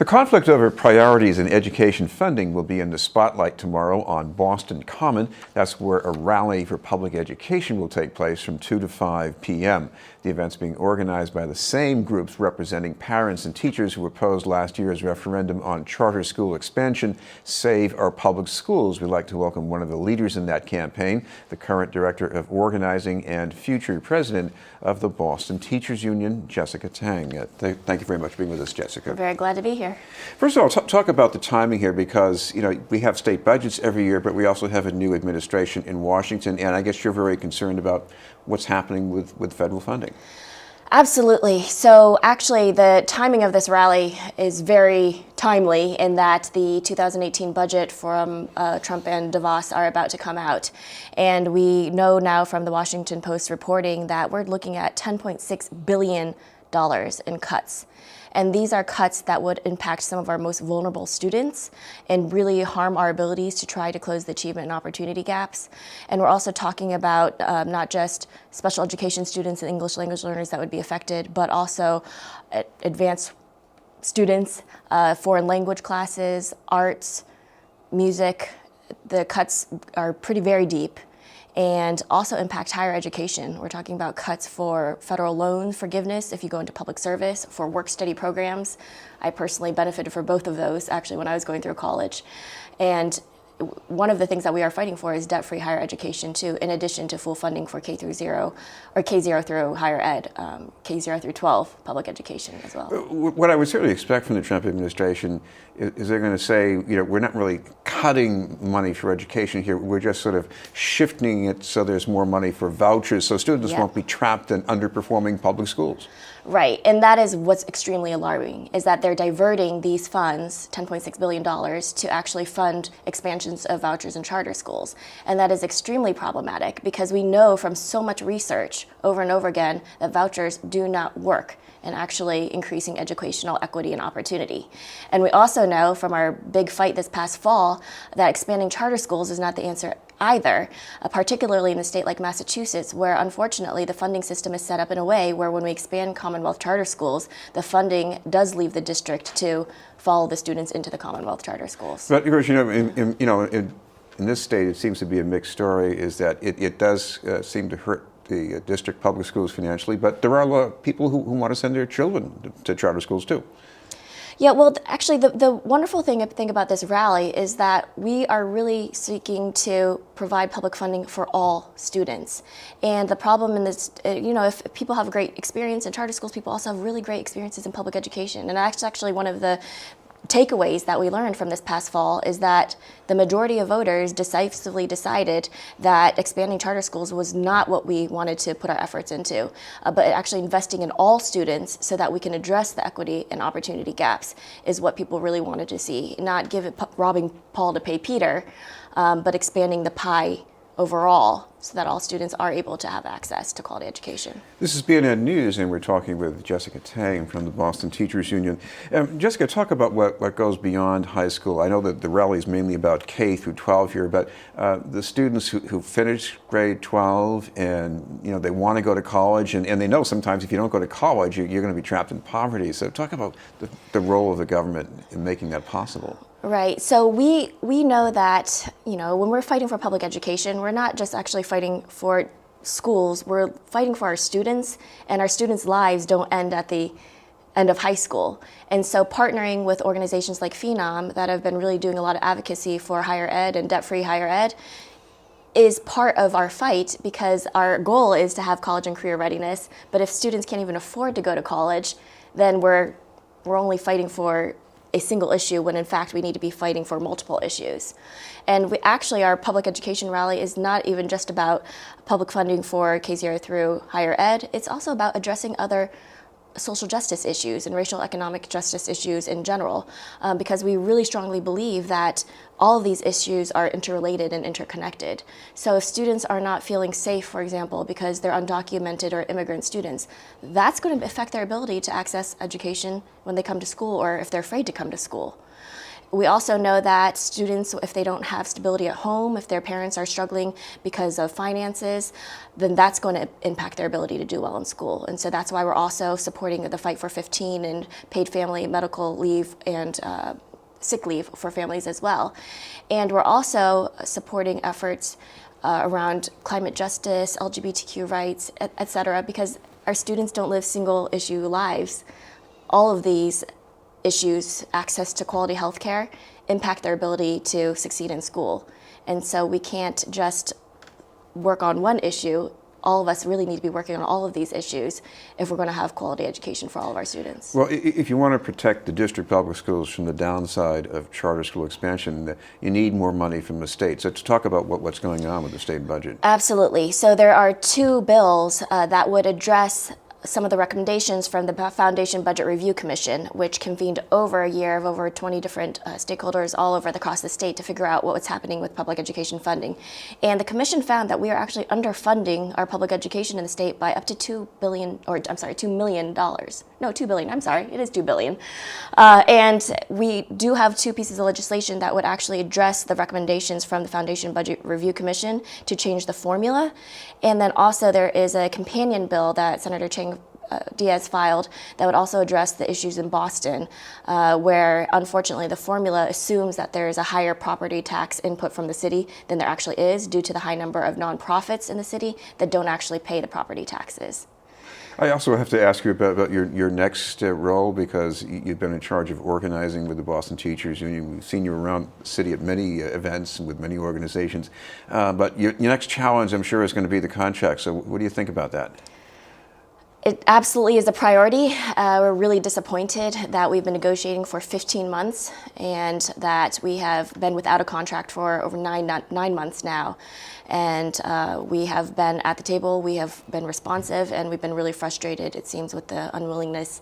The conflict over priorities in education funding will be in the spotlight tomorrow on Boston Common. That's where a rally for public education will take place from 2 to 5 p.m. The event's being organized by the same groups representing parents and teachers who opposed last year's referendum on charter school expansion, Save Our Public Schools. We'd like to welcome one of the leaders in that campaign, the current Director of Organizing and future President of the Boston Teachers Union, Jessica Tang. Thank you very much for being with us, Jessica. We're very glad to be here. First of all, talk about the timing here, because we have state budgets every year, but we also have a new administration in Washington, and I guess you're very concerned about what's happening with federal funding. Absolutely. So actually the timing of this rally is very timely in that the 2018 budget from Trump and DeVos are about to come out. And we know now from the Washington Post reporting that we're looking at $10.6 billion in cuts. And these are cuts that would impact some of our most vulnerable students and really harm our abilities to try to close the achievement and opportunity gaps. And we're also talking about not just special education students and English language learners that would be affected, but also advanced students, foreign language classes, arts, music. The cuts are very deep, and also impact higher education. We're talking about cuts for federal loan forgiveness if you go into public service, for work-study programs. I personally benefited from both of those actually when I was going through college. And one of the things that we are fighting for is debt-free higher education too, in addition to full funding for K through 0, or K0 through higher ed, K0 through 12 public education as well. What I would certainly expect from the Trump administration is they're going to say, we're not really cutting money for education here, we're just sort of shifting it so there's more money for vouchers, so students won't be trapped in underperforming public schools. Right, and that is what's extremely alarming, is that they're diverting these funds, $10.6 billion, to actually fund expansions of vouchers in charter schools. And that is extremely problematic because we know from so much research over and over again that vouchers do not work in actually increasing educational equity and opportunity. And we also know from our big fight this past fall that expanding charter schools is not the answer either, particularly in a state like Massachusetts, where unfortunately the funding system is set up in a way where when we expand Commonwealth charter schools, the funding does leave the district to follow the students into the Commonwealth charter schools. But of course, in this state, it seems to be a mixed story, is that it does seem to hurt the district public schools financially, but there are a lot of people who want to send their children to charter schools too. Yeah, well, actually, the wonderful thing about this rally is that we are really seeking to provide public funding for all students. And the problem in this, if people have great experience in charter schools, people also have really great experiences in public education. And that's actually one of the takeaways that we learned from this past fall, is that the majority of voters decisively decided that expanding charter schools was not what we wanted to put our efforts into, but actually investing in all students so that we can address the equity and opportunity gaps is what people really wanted to see. Not robbing Paul to pay Peter, but expanding the pie overall so that all students are able to have access to quality education. This is BNN News, and we're talking with Jessica Tang from the Boston Teachers Union. Jessica, talk about what goes beyond high school. I know that the rally is mainly about K through 12 here, but the students who finish grade 12 and they want to go to college, and they know sometimes if you don't go to college, you're going to be trapped in poverty. So talk about the role of the government in making that possible. Right. So we know that, when we're fighting for public education, we're not just actually fighting for schools, we're fighting for our students, and our students' lives don't end at the end of high school. And so partnering with organizations like Phenom that have been really doing a lot of advocacy for higher ed and debt-free higher ed is part of our fight, because our goal is to have college and career readiness. But if students can't even afford to go to college, then we're only fighting for a single issue when in fact we need to be fighting for multiple issues. And our public education rally is not even just about public funding for K0 through higher ed, it's also about addressing other social justice issues and racial economic justice issues in general, because we really strongly believe that all of these issues are interrelated and interconnected. So if students are not feeling safe, for example, because they're undocumented or immigrant students, that's going to affect their ability to access education when they come to school, or if they're afraid to come to school. we also know that students, if they don't have stability at home, if their parents are struggling because of finances, then that's going to impact their ability to do well in school. And so that's why we're also supporting the Fight for 15 and paid family medical leave and sick leave for families as well. And we're also supporting efforts around climate justice, LGBTQ rights, et cetera, because our students don't live single issue lives. All of these issues, access to quality health care, impact their ability to succeed in school. And so we can't just work on one issue. All of us really need to be working on all of these issues if we're going to have quality education for all of our students. Well, if you want to protect the district public schools from the downside of charter school expansion, you need more money from the state. So to talk about what's going on with the state budget. Absolutely. So there are two bills that would address some of the recommendations from the Foundation Budget Review Commission, which convened over a year of over 20 different stakeholders all over across the state to figure out what was happening with public education funding. And the commission found that we are actually underfunding our public education in the state by up to $2 million. No, $2 billion, I'm sorry, it is $2 billion. And we do have two pieces of legislation that would actually address the recommendations from the Foundation Budget Review Commission to change the formula. And then also there is a companion bill that Senator Tang Diaz filed that would also address the issues in Boston, where unfortunately the formula assumes that there is a higher property tax input from the city than there actually is due to the high number of nonprofits in the city that don't actually pay the property taxes. I also have to ask you about your next role, because you've been in charge of organizing with the Boston Teachers Union. We've seen you around the city at many events with many organizations. But your next challenge, I'm sure, is going to be the contract. So what do you think about that? It absolutely is a priority. We're really disappointed that we've been negotiating for 15 months and that we have been without a contract for over nine months now. And we have been at the table, we have been responsive, and we've been really frustrated, it seems, with the unwillingness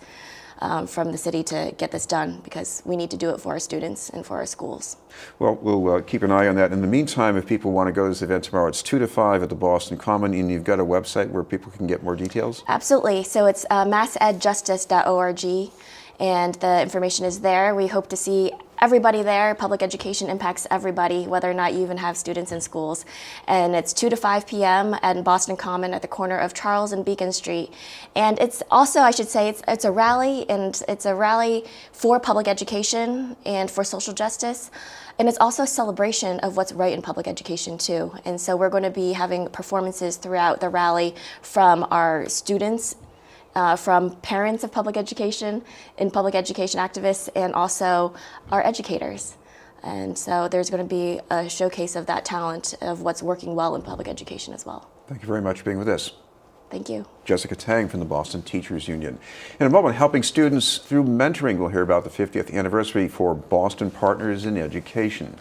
from the city to get this done, because we need to do it for our students and for our schools. Well, we'll keep an eye on that. In the meantime, if people want to go to this event tomorrow, it's 2 to 5 at the Boston Common, and you've got a website where people can get more details? Absolutely. So it's massedjustice.org, and the information is there. We hope to see everybody there. Public education impacts everybody, whether or not you even have students in schools. And it's 2 to 5 p.m. at Boston Common at the corner of Charles and Beacon Street. And it's also, I should say, it's a rally, and it's a rally for public education and for social justice. And it's also a celebration of what's right in public education too. And so we're going to be having performances throughout the rally from our students, from parents of public education and public education activists, and also our educators. And so there's going to be a showcase of that talent of what's working well in public education as well. Thank you very much for being with us. Thank you. Jessica Tang from the Boston Teachers Union. In a moment, helping students through mentoring. We'll hear about the 50th anniversary for Boston Partners in Education.